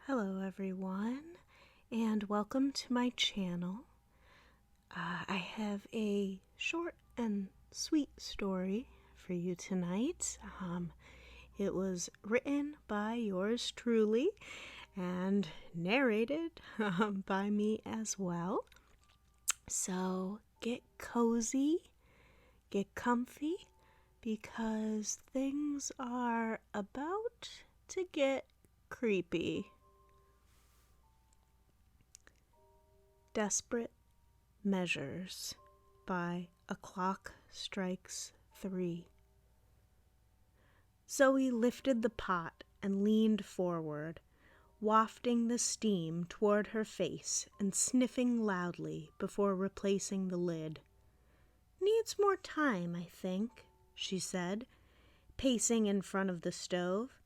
Hello everyone, and welcome to my channel. I have a short and sweet story for you tonight. It was written by yours truly and narrated by me as well. So get cozy, get comfy, because things are about to get creepy. Desperate Measures by A Clock Strikes 3. Zoe lifted the pot and leaned forward, wafting the steam toward her face and sniffing loudly before replacing the lid. "Needs more time, I think," she said, pacing in front of the stove.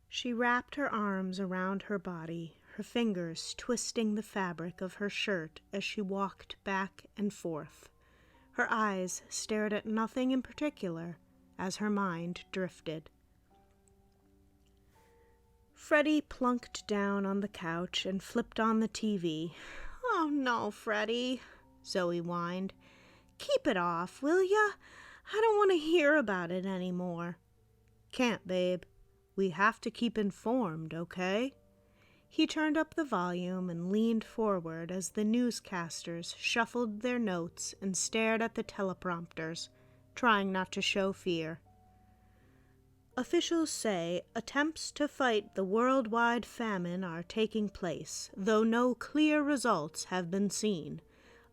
She wrapped her arms around her body, her fingers twisting the fabric of her shirt as she walked back and forth. Her eyes stared at nothing in particular as her mind drifted. Freddie plunked down on the couch and flipped on the TV. "Oh no, Freddie," Zoe whined. "Keep it off, will ya? I don't want to hear about it anymore." "Can't, babe. We have to keep informed, okay?" He turned up the volume and leaned forward as the newscasters shuffled their notes and stared at the teleprompters, trying not to show fear. "Officials say attempts to fight the worldwide famine are taking place, though no clear results have been seen.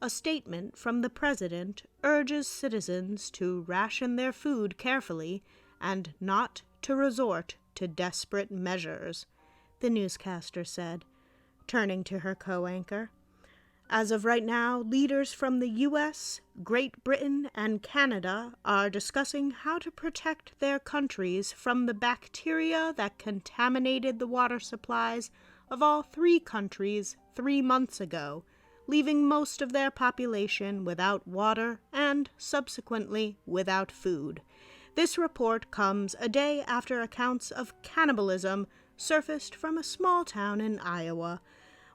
A statement from the president urges citizens to ration their food carefully and not to resort to desperate measures," the newscaster said, turning to her co-anchor. "As of right now, leaders from the U.S., Great Britain, and Canada are discussing how to protect their countries from the bacteria that contaminated the water supplies of all 3 countries 3 months ago, leaving most of their population without water and, subsequently, without food. This report comes a day after accounts of cannibalism surfaced from a small town in Iowa.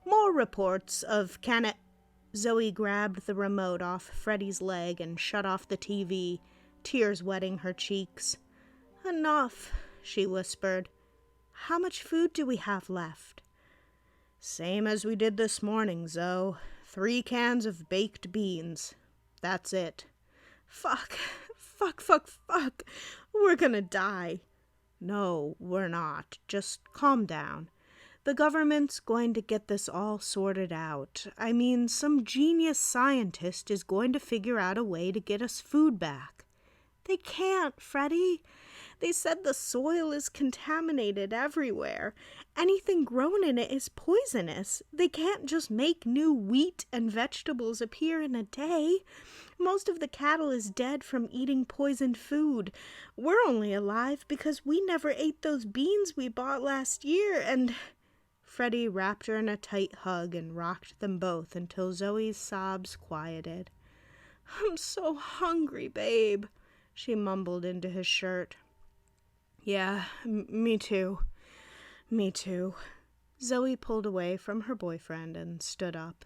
More reports of Zoe grabbed the remote off Freddie's leg and shut off the TV, tears wetting her cheeks. "Enough," she whispered. "How much food do we have left?" "Same as we did this morning, Zoe. 3 cans of baked beans. That's it." Fuck. We're gonna die." "No, we're not. Just calm down. The government's going to get this all sorted out. I mean, some genius scientist is going to figure out a way to get us food back." "They can't, Freddie. They said the soil is contaminated everywhere. Anything grown in it is poisonous. They can't just make new wheat and vegetables appear in a day. Most of the cattle is dead from eating poisoned food. We're only alive because we never ate those beans we bought last year, and—" Freddie wrapped her in a tight hug and rocked them both until Zoe's sobs quieted. "I'm so hungry, babe," she mumbled into his shirt. "Yeah, me too. Me too." Zoe pulled away from her boyfriend and stood up.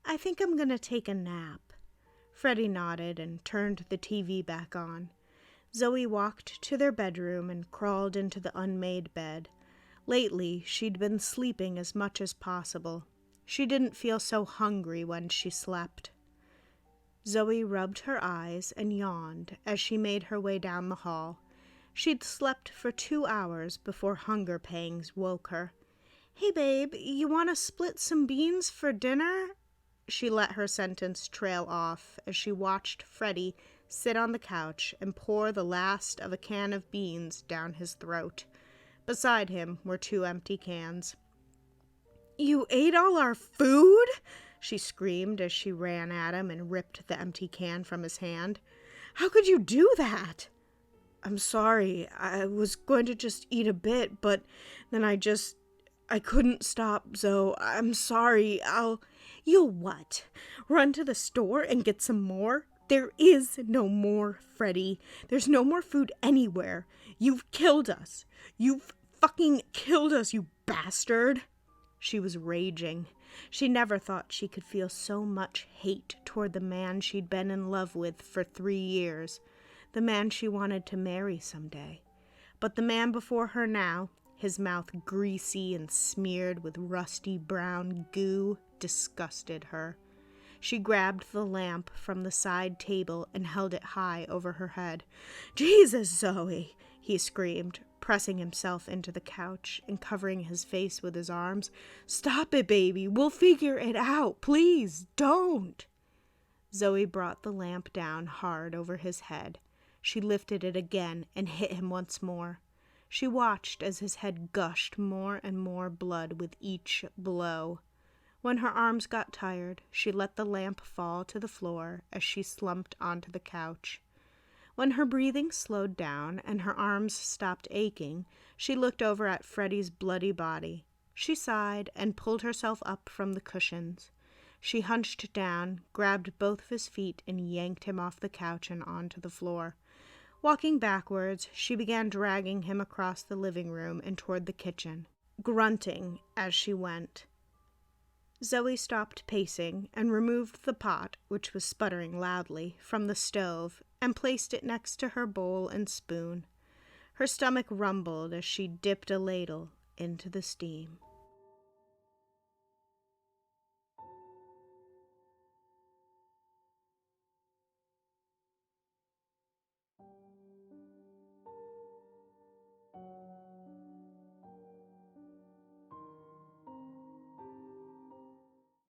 "I think I'm gonna take a nap." Freddie nodded and turned the TV back on. Zoe walked to their bedroom and crawled into the unmade bed. Lately, she'd been sleeping as much as possible. She didn't feel so hungry when she slept. Zoe rubbed her eyes and yawned as she made her way down the hall. She'd slept for 2 hours before hunger pangs woke her. "Hey, babe, you want to split some beans for dinner?" She let her sentence trail off as she watched Freddie sit on the couch and pour the last of a can of beans down his throat. Beside him were 2 empty cans. "You ate all our food?" she screamed as she ran at him and ripped the empty can from his hand. "How could you do that?" "I'm sorry. I was going to just eat a bit, but then I couldn't stop, Zoe. I'm sorry. You'll what? Run to the store and get some more? There is no more, Freddie. There's no more food anywhere. You've killed us. You've fucking killed us, you bastard." She was raging. She never thought she could feel so much hate toward the man she'd been in love with for 3 years, the man she wanted to marry someday. But the man before her now, his mouth greasy and smeared with rusty brown goo, disgusted her. She grabbed the lamp from the side table and held it high over her head. "Jesus, Zoe!" he screamed, pressing himself into the couch and covering his face with his arms. "Stop it, baby! We'll figure it out! Please, don't!" Zoe brought the lamp down hard over his head. She lifted it again and hit him once more. She watched as his head gushed more and more blood with each blow. When her arms got tired, she let the lamp fall to the floor as she slumped onto the couch. When her breathing slowed down and her arms stopped aching, she looked over at Freddie's bloody body. She sighed and pulled herself up from the cushions. She hunched down, grabbed both of his feet, and yanked him off the couch and onto the floor. Walking backwards, she began dragging him across the living room and toward the kitchen, grunting as she went. Zoe stopped pacing and removed the pot, which was sputtering loudly, from the stove and placed it next to her bowl and spoon. Her stomach rumbled as she dipped a ladle into the steam.